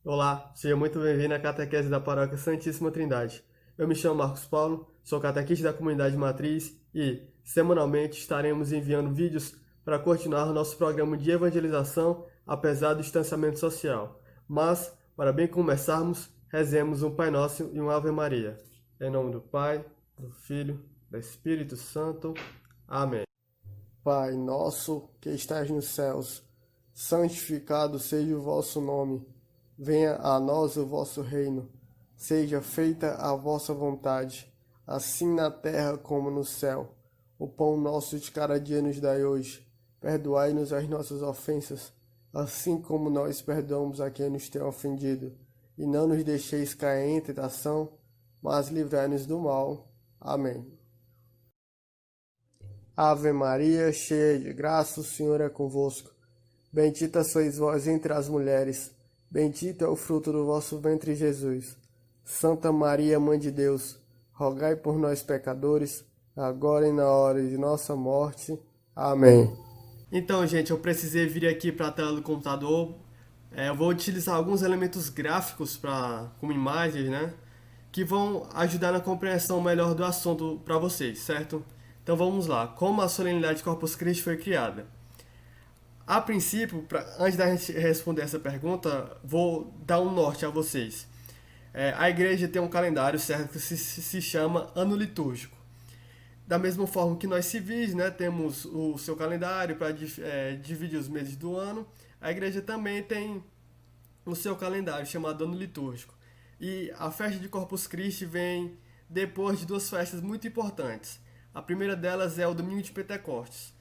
Olá, seja muito bem-vindo à catequese da Paróquia Santíssima Trindade. Eu me chamo Marcos Paulo, sou catequista da comunidade matriz e, semanalmente, estaremos enviando vídeos para continuar nosso programa de evangelização, apesar do distanciamento social. Mas, para bem começarmos, rezemos um Pai Nosso e um Ave Maria. Em nome do Pai, do Filho, do Espírito Santo. Amém. Pai nosso que estais nos céus, santificado seja o vosso nome. Venha a nós o vosso reino. Seja feita a vossa vontade, assim na terra como no céu. O pão nosso de cada dia nos dai hoje. Perdoai-nos as nossas ofensas, assim como nós perdoamos a quem nos tem ofendido. E não nos deixeis cair em tentação, mas livrai-nos do mal. Amém. Ave Maria, cheia de graça, o Senhor é convosco. Bendita sois vós entre as mulheres, bendito é o fruto do vosso ventre, Jesus. Santa Maria, Mãe de Deus, rogai por nós, pecadores, agora e na hora de nossa morte. Amém. Então, gente, eu precisei vir aqui para a tela do computador. Eu vou utilizar alguns elementos gráficos como imagens, né? Que vão ajudar na compreensão melhor do assunto para vocês, certo? Então vamos lá. Como a solenidade de Corpus Christi foi criada? A princípio, antes da gente responder essa pergunta, vou dar um norte a vocês. A igreja tem um calendário certo que se chama ano litúrgico. Da mesma forma que nós civis, né, temos o seu calendário para dividir os meses do ano, a igreja também tem o seu calendário chamado ano litúrgico. E a festa de Corpus Christi vem depois de duas festas muito importantes. A primeira delas é o domingo de Pentecostes.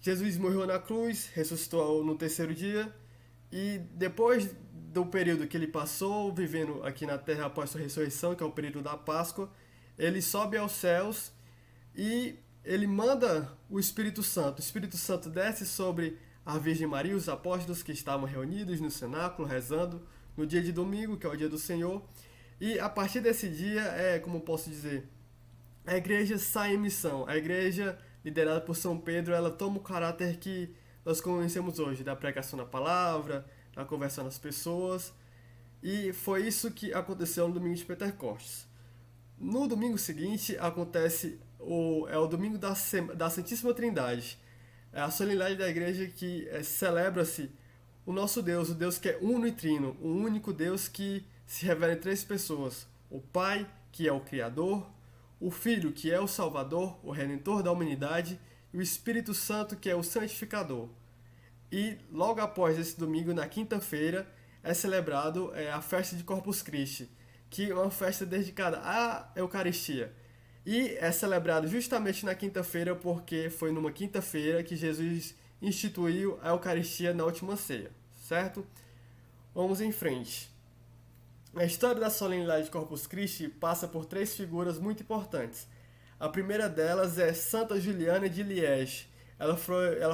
Jesus morreu na cruz, ressuscitou no terceiro dia, e depois do período que ele passou vivendo aqui na terra após sua ressurreição, que é o período da Páscoa, ele sobe aos céus e ele manda o Espírito Santo. O Espírito Santo desce sobre a Virgem Maria e os apóstolos que estavam reunidos no cenáculo, rezando no dia de domingo, que é o dia do Senhor. E a partir desse dia, como posso dizer, a igreja sai em missão. A igreja, liderada por São Pedro, ela toma o caráter que nós conhecemos hoje, da pregação da palavra, da conversão das pessoas. E foi isso que aconteceu no domingo de Pentecostes. No domingo seguinte acontece o domingo da Santíssima Trindade. É a solenidade da igreja que celebra-se o nosso Deus, o Deus que é uno e trino, o único Deus que se revela em três pessoas. O Pai, que é o Criador, o Filho, que é o Salvador, o Redentor da humanidade, e o Espírito Santo, que é o Santificador. E logo após esse domingo, na quinta-feira, é celebrado a festa de Corpus Christi, que é uma festa dedicada à Eucaristia. E é celebrado justamente na quinta-feira porque foi numa quinta-feira que Jesus instituiu a Eucaristia na última ceia, certo? Vamos em frente. A história da solenidade de Corpus Christi passa por três figuras muito importantes. A primeira delas é Santa Juliana de Liege. Ela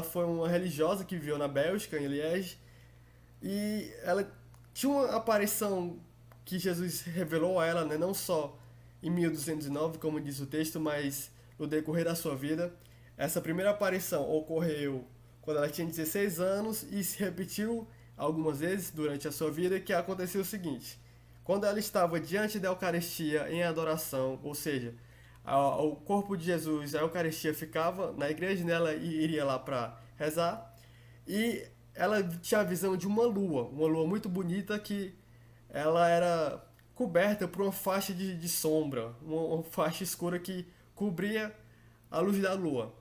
foi uma religiosa que viveu na Bélgica, em Liege, e ela tinha uma aparição que Jesus revelou a ela, né, não só em 1209, como diz o texto, mas no decorrer da sua vida. Essa primeira aparição ocorreu quando ela tinha 16 anos e se repetiu algumas vezes durante a sua vida, que aconteceu o seguinte: quando ela estava diante da Eucaristia em adoração, ou seja, o corpo de Jesus, a Eucaristia ficava na igreja, nela iria lá para rezar, e ela tinha a visão de uma lua muito bonita que ela era coberta por uma faixa de sombra, uma faixa escura que cobria a luz da lua.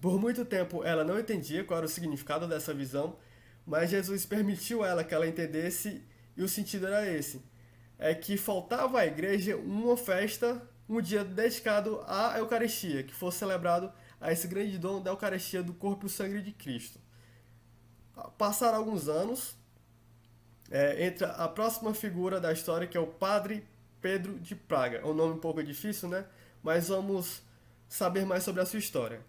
Por muito tempo ela não entendia qual era o significado dessa visão, mas Jesus permitiu a ela que ela entendesse e o sentido era esse. É que faltava à igreja uma festa, um dia dedicado à Eucaristia, que fosse celebrado a esse grande dom da Eucaristia do corpo e o sangue de Cristo. Passaram alguns anos, entra a próxima figura da história, que é o Padre Pedro de Praga. É um nome um pouco difícil, né? Mas vamos saber mais sobre a sua história.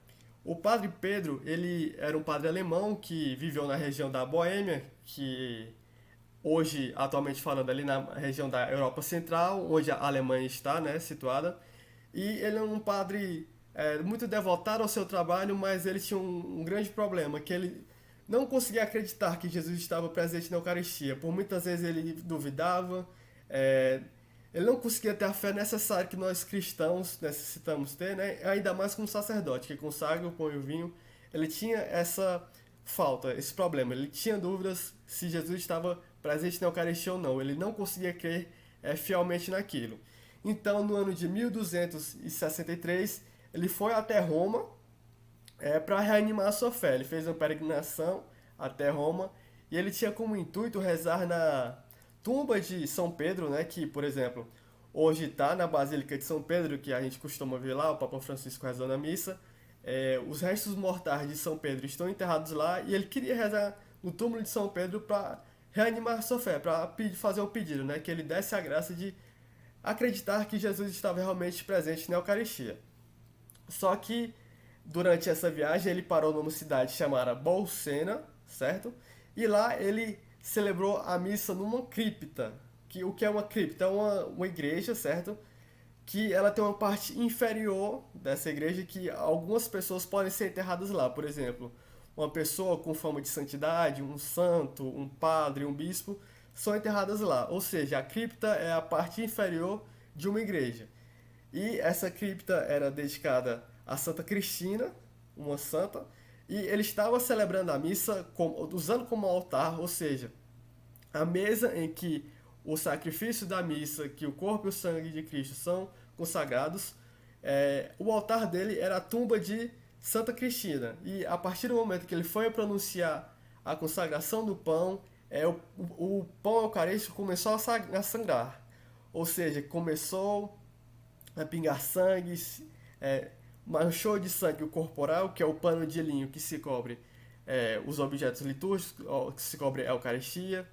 O Padre Pedro, ele era um padre alemão que viveu na região da Boêmia, que hoje, atualmente falando, ali na região da Europa Central, onde a Alemanha está, né, situada. E ele é um padre muito devotado ao seu trabalho, mas ele tinha um grande problema, que ele não conseguia acreditar que Jesus estava presente na Eucaristia. Por muitas vezes ele duvidava, é, ele não conseguia ter a fé necessária que nós cristãos necessitamos ter, né? Ainda mais como sacerdote, que consagra o pão e o vinho. Ele tinha essa falta, esse problema. Ele tinha dúvidas se Jesus estava presente na Eucaristia ou não. Ele não conseguia crer fielmente naquilo. Então, no ano de 1263, ele foi até Roma para reanimar a sua fé. Ele fez uma peregrinação até Roma e ele tinha como intuito rezar na tumba de São Pedro, né, que, por exemplo, hoje está na Basílica de São Pedro, que a gente costuma ver lá, o Papa Francisco rezando a missa. Os restos mortais de São Pedro estão enterrados lá e ele queria rezar no túmulo de São Pedro para reanimar a sua fé, para fazer um pedido, né, que ele desse a graça de acreditar que Jesus estava realmente presente na Eucaristia. Só que durante essa viagem ele parou numa cidade chamada Bolsena, certo? E lá ele celebrou a missa numa cripta. O que é uma cripta? É uma igreja, certo? Que ela tem uma parte inferior dessa igreja que algumas pessoas podem ser enterradas lá. Por exemplo, uma pessoa com fama de santidade, um santo, um padre, um bispo, são enterradas lá. Ou seja, a cripta é a parte inferior de uma igreja. E essa cripta era dedicada a Santa Cristina, uma santa, e ele estava celebrando a missa usando como altar, ou seja, a mesa em que o sacrifício da missa, que o corpo e o sangue de Cristo são consagrados, o altar dele era a tumba de Santa Cristina. E a partir do momento que ele foi pronunciar a consagração do pão, o pão eucarístico começou a sangrar. Ou seja, começou a pingar sangue, manchou de sangue o corporal, que é o pano de linho que se cobre os objetos litúrgicos, que se cobre a Eucaristia,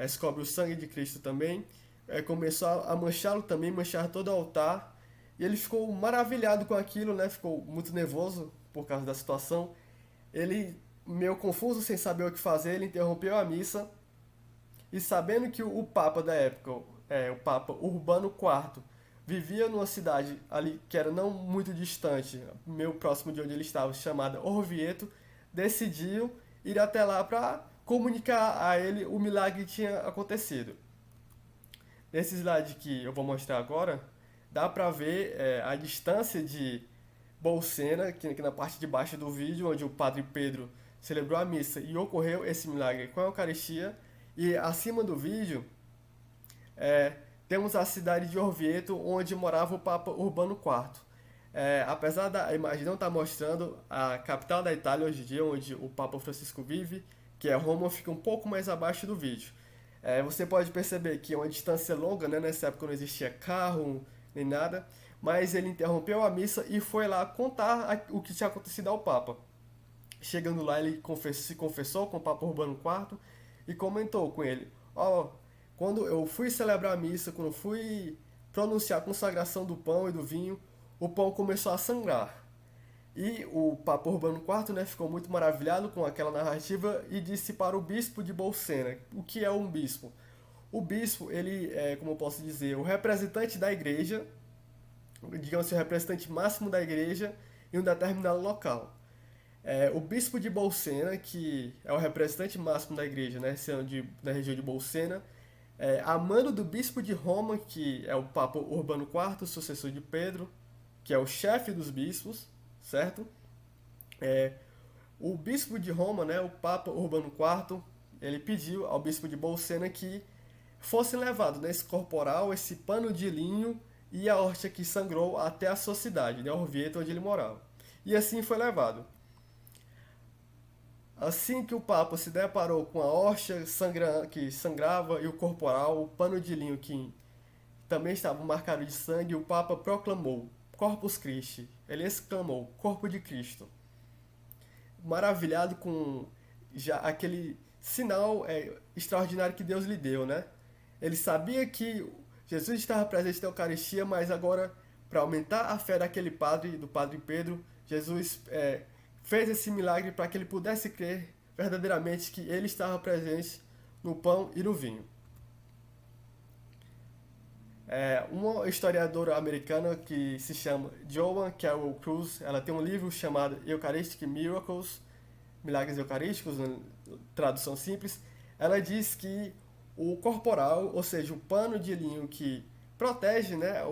se cobre o sangue de Cristo também. Começou a manchá-lo também, manchar todo o altar. E ele ficou maravilhado com aquilo, né? Ficou muito nervoso por causa da situação. Ele, meio confuso, sem saber o que fazer, ele interrompeu a missa. E sabendo que o Papa da época, o Papa Urbano IV, vivia numa cidade ali que era não muito distante, meio próximo de onde ele estava, chamada Orvieto, decidiu ir até lá para comunicar a ele o milagre que tinha acontecido. Nesse slide que eu vou mostrar agora, dá para ver a distância de Bolsena, aqui na parte de baixo do vídeo, onde o Padre Pedro celebrou a missa e ocorreu esse milagre com a Eucaristia. E acima do vídeo temos a cidade de Orvieto, onde morava o Papa Urbano IV. Apesar da imagem não estar mostrando a capital da Itália hoje em dia, onde o Papa Francisco vive, que é Roma, fica um pouco mais abaixo do vídeo. Você pode perceber que é uma distância longa, né? Nessa época não existia carro nem nada, mas ele interrompeu a missa e foi lá contar o que tinha acontecido ao Papa. Chegando lá, ele se confessou com o Papa Urbano IV e comentou com ele: quando eu fui celebrar a missa, quando eu fui pronunciar a consagração do pão e do vinho, o pão começou a sangrar. E o Papa Urbano IV, né, ficou muito maravilhado com aquela narrativa e disse para o bispo de Bolsena: o que é um bispo? O bispo, ele é, como eu posso dizer, o representante da igreja, digamos assim, o representante máximo da igreja em um determinado local. O bispo de Bolsena, que é o representante máximo da igreja, né, na região de Bolsena, a mando do bispo de Roma, que é o Papa Urbano IV, sucessor de Pedro, que é o chefe dos bispos, certo? O bispo de Roma, né, o Papa Urbano IV, ele pediu ao bispo de Bolsena que fosse levado nesse corporal, esse pano de linho e a hóstia que sangrou até a sua cidade, né, Orvieto, onde ele morava. E assim foi levado. Assim que o Papa se deparou com a hóstia que sangrava e o corporal, o pano de linho que também estava marcado de sangue, o Papa proclamou: Corpus Christi. Ele exclamou: Corpo de Cristo. Maravilhado com já aquele sinal extraordinário que Deus lhe deu, né? Ele sabia que Jesus estava presente na Eucaristia, mas agora, para aumentar a fé daquele padre, do Padre Pedro, Jesus fez esse milagre para que ele pudesse crer verdadeiramente que ele estava presente no pão e no vinho. Uma historiadora americana que se chama Joan Carol Cruz, ela tem um livro chamado Eucharistic Miracles, Milagres Eucarísticos, na tradução simples, ela diz que o corporal, ou seja, o pano de linho que protege, né,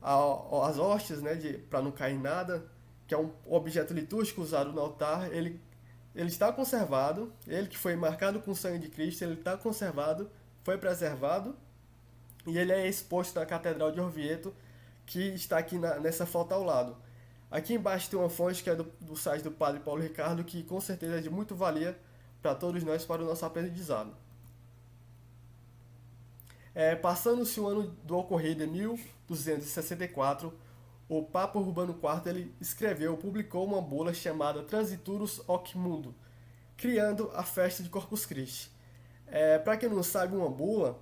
as hóstias, né, para não cair nada, que é um objeto litúrgico usado no altar, ele está conservado, ele que foi marcado com o sangue de Cristo, ele está conservado, foi preservado, e ele é exposto na Catedral de Orvieto, que está aqui nessa foto ao lado. Aqui embaixo tem uma fonte que é do site do Padre Paulo Ricardo, que com certeza é de muito valia para todos nós, para o nosso aprendizado. Passando-se o ano do ocorrido em 1264, o Papa Urbano IV ele publicou uma bula chamada Transiturus Hoc Mundo, criando a festa de Corpus Christi. Para quem não sabe, uma bula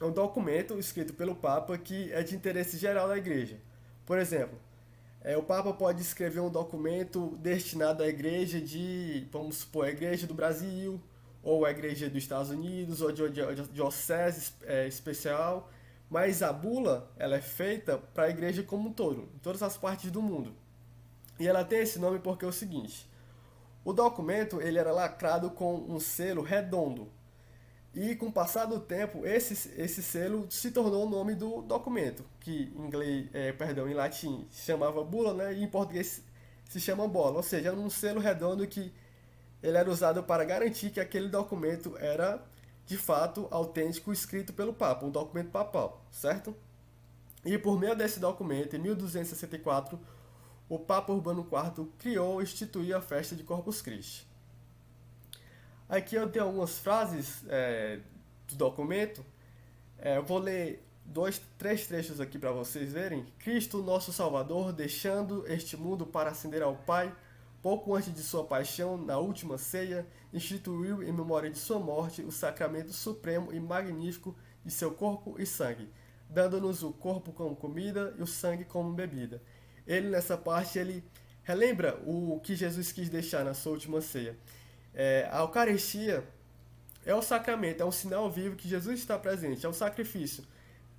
é um documento escrito pelo Papa que é de interesse geral da Igreja. Por exemplo, o Papa pode escrever um documento destinado à Igreja vamos supor, a Igreja do Brasil, ou a Igreja dos Estados Unidos, ou de diocese especial, mas a bula ela é feita para a Igreja como um todo, em todas as partes do mundo. E ela tem esse nome porque é o seguinte: o documento ele era lacrado com um selo redondo, e com o passar do tempo esse selo se tornou o nome do documento, que em latim se chamava bula, né, e em português se chama bola, ou seja, era um selo redondo que ele era usado para garantir que aquele documento era, de fato, autêntico, escrito pelo Papa, um documento papal, certo? E por meio desse documento, em 1264, o Papa Urbano IV criou e instituiu a festa de Corpus Christi. Aqui eu tenho algumas frases do documento, eu vou ler 3 trechos aqui para vocês verem. Cristo, nosso Salvador, deixando este mundo para ascender ao Pai, pouco antes de sua paixão, na última ceia, instituiu em memória de sua morte o sacramento supremo e magnífico de seu corpo e sangue, dando-nos o corpo como comida e o sangue como bebida. Ele, nessa parte, ele relembra o que Jesus quis deixar na sua última ceia. A Eucaristia é o sacramento, é um sinal vivo que Jesus está presente, é um sacrifício,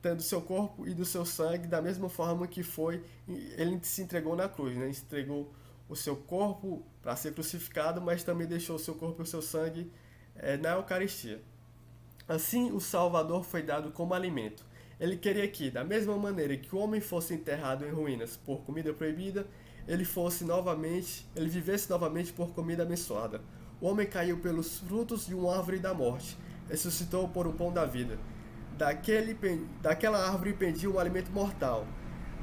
tendo do seu corpo e do seu sangue, da mesma forma que ele se entregou na cruz, né? Ele se entregou o seu corpo para ser crucificado, mas também deixou o seu corpo e o seu sangue na Eucaristia. Assim, o Salvador foi dado como alimento. Ele queria que, da mesma maneira que o homem fosse enterrado em ruínas por comida proibida, ele vivesse novamente por comida abençoada. O homem caiu pelos frutos de uma árvore da morte, ressuscitou por um pão da vida. Daquela árvore pendia um alimento mortal.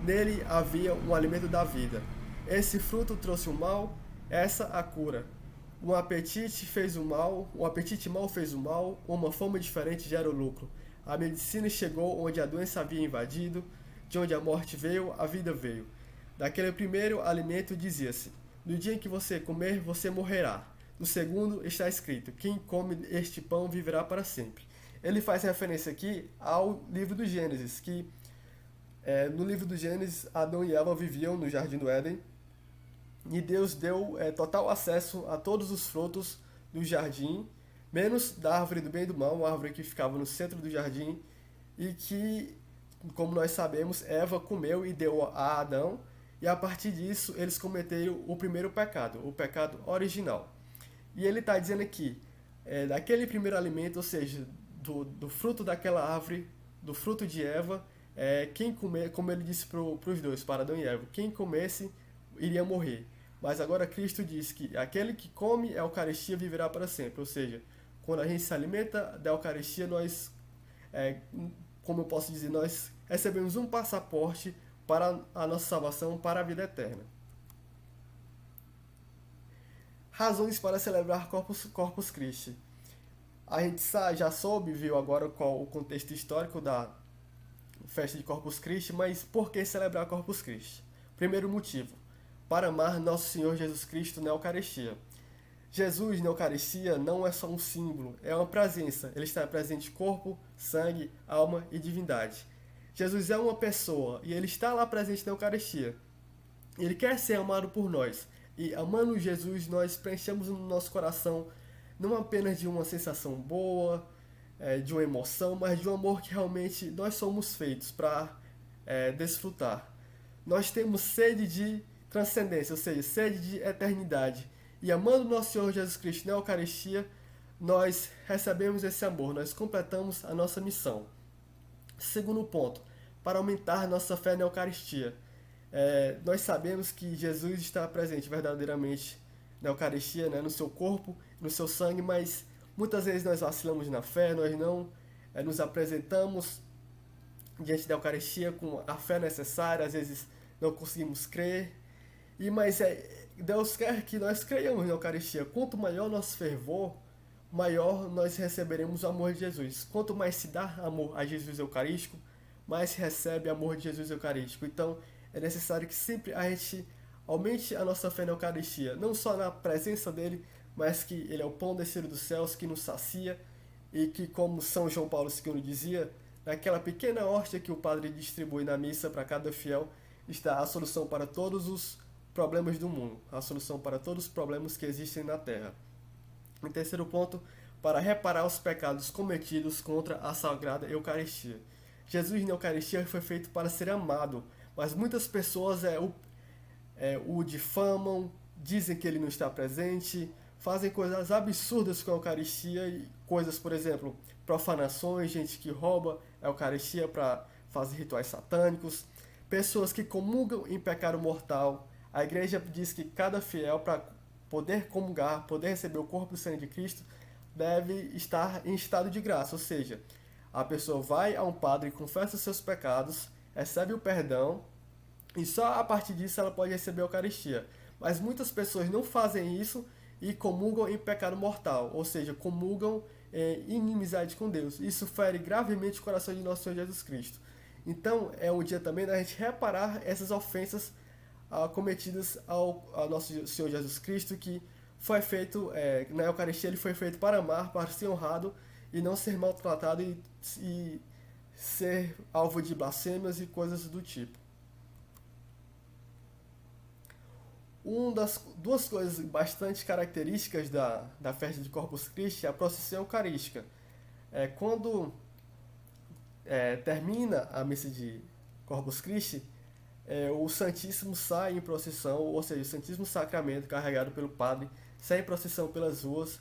Nele havia um alimento da vida. Esse fruto trouxe o mal, essa a cura. Um apetite mal fez o mal, uma fome diferente gera o lucro. A medicina chegou onde a doença havia invadido, de onde a morte veio, a vida veio. Daquele primeiro alimento dizia-se: no dia em que você comer, você morrerá. No segundo está escrito: quem come este pão viverá para sempre. Ele faz referência aqui ao livro do Gênesis, que no livro do Gênesis, Adão e Eva viviam no Jardim do Éden, e Deus deu total acesso a todos os frutos do jardim, menos da árvore do bem e do mal, uma árvore que ficava no centro do jardim, e que, como nós sabemos, Eva comeu e deu a Adão, e a partir disso eles cometeram o primeiro pecado, o pecado original. E ele está dizendo aqui, daquele primeiro alimento, ou seja, do fruto daquela árvore, do fruto de Eva, quem comer, como ele disse para os dois, para Adão e Eva, quem comesse iria morrer. Mas agora Cristo diz que aquele que come a Eucaristia viverá para sempre. Ou seja, quando a gente se alimenta da Eucaristia, nós, como eu posso dizer, nós recebemos um passaporte para a nossa salvação, para a vida eterna. Razões para celebrar Corpus Christi. A gente já viu agora qual o contexto histórico da festa de Corpus Christi, mas por que celebrar Corpus Christi? Primeiro motivo: para amar nosso Senhor Jesus Cristo na Eucaristia. Jesus na Eucaristia não é só um símbolo, é uma presença. Ele está presente corpo, sangue, alma e divindade. Jesus é uma pessoa e ele está lá presente na Eucaristia. Ele quer ser amado por nós. E amando Jesus, nós preenchemos no nosso coração não apenas de uma sensação boa, de uma emoção, mas de um amor que realmente nós somos feitos para desfrutar. Nós temos sede de transcendência, ou seja, sede de eternidade. E amando nosso Senhor Jesus Cristo na Eucaristia, nós recebemos esse amor, nós completamos a nossa missão. Segundo ponto, para aumentar nossa fé na Eucaristia. Nós sabemos que Jesus está presente verdadeiramente na Eucaristia, né, no seu corpo, no seu sangue, mas muitas vezes nós vacilamos na fé, nós não nos apresentamos diante da Eucaristia com a fé necessária, às vezes não conseguimos crer, mas Deus quer que nós creiamos na Eucaristia. Quanto maior nosso fervor, maior nós receberemos o amor de Jesus. Quanto mais se dá amor a Jesus Eucarístico, mais se recebe amor de Jesus Eucarístico. Então, é necessário que sempre a gente aumente a nossa fé na Eucaristia, não só na presença dele, mas que ele é o pão descido dos céus, que nos sacia, e que, como São João Paulo II dizia, naquela pequena hóstia que o padre distribui na missa para cada fiel, está a solução para todos os problemas do mundo, a solução para todos os problemas que existem na Terra. Em terceiro ponto, para reparar os pecados cometidos contra a Sagrada Eucaristia. Jesus na Eucaristia foi feito para ser amado, mas muitas pessoas o difamam, dizem que ele não está presente, fazem coisas absurdas com a Eucaristia, coisas, por exemplo, profanações, gente que rouba a Eucaristia para fazer rituais satânicos, pessoas que comungam em pecado mortal. A igreja diz que cada fiel, para poder comungar, poder receber o corpo e o sangue de Cristo, deve estar em estado de graça, ou seja, a pessoa vai a um padre, confessa os seus pecados, recebe o perdão, e só a partir disso ela pode receber a Eucaristia. Mas muitas pessoas não fazem isso e comungam em pecado mortal, ou seja, comungam em inimizade com Deus. Isso fere gravemente o coração de nosso Senhor Jesus Cristo. Então, é um dia também da gente reparar essas ofensas cometidas ao nosso Senhor Jesus Cristo, que foi feito, na Eucaristia ele foi feito para amar, para ser honrado e não ser maltratado e ser alvo de blasfêmias e coisas do tipo. Duas coisas bastante características da festa de Corpus Christi é a procissão eucarística. Quando termina a missa de Corpus Christi, o Santíssimo sai em procissão, ou seja, o Santíssimo Sacramento carregado pelo padre sai em procissão pelas ruas,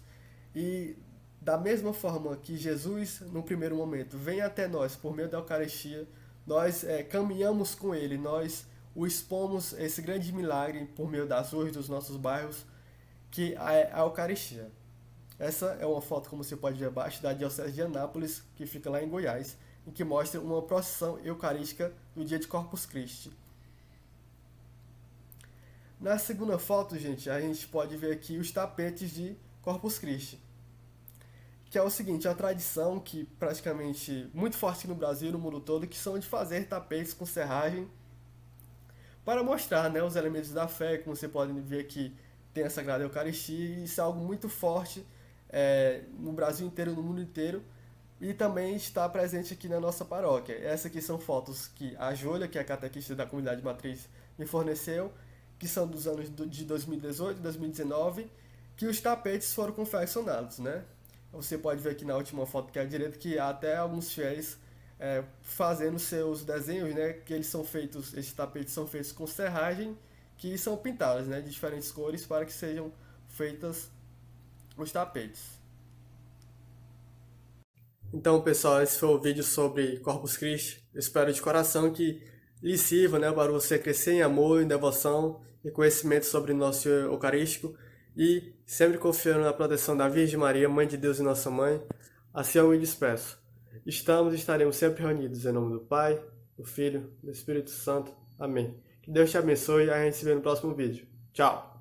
e da mesma forma que Jesus, no primeiro momento, vem até nós por meio da Eucaristia, nós caminhamos com ele, nós o expomos esse grande milagre por meio das ruas dos nossos bairros, que é a Eucaristia. Essa é uma foto, como você pode ver abaixo, da Diocese de Anápolis, que fica lá em Goiás, em que mostra uma procissão eucarística no dia de Corpus Christi. Na segunda foto, gente, a gente pode ver aqui os tapetes de Corpus Christi, que é o seguinte, é uma tradição que praticamente muito forte no Brasil e no mundo todo, que são de fazer tapetes com serragem para mostrar, né, os elementos da fé. Como você pode ver aqui, tem a Sagrada Eucaristia, e isso é algo muito forte no Brasil inteiro, no mundo inteiro, e também está presente aqui na nossa paróquia. Essas aqui são fotos que a Júlia, que é a catequista da comunidade matriz, me forneceu, que são dos anos de 2018 e 2019, que os tapetes foram confeccionados, né? Você pode ver aqui na última foto, que é à direita, que há até alguns fiéis fazendo seus desenhos, né? Que eles são feitos, esses tapetes são feitos com serragem, que são pintadas, né, de diferentes cores para que sejam feitas os tapetes. Então, pessoal, esse foi o vídeo sobre Corpus Christi. Eu espero de coração que lhe sirva, né, para você crescer em amor, em devoção e conhecimento sobre nosso Senhor Eucarístico, e sempre confiando na proteção da Virgem Maria, Mãe de Deus e Nossa Mãe. Assim eu me despeço. Estamos e estaremos sempre reunidos em nome do Pai, do Filho e do Espírito Santo. Amém. Que Deus te abençoe e a gente se vê no próximo vídeo. Tchau!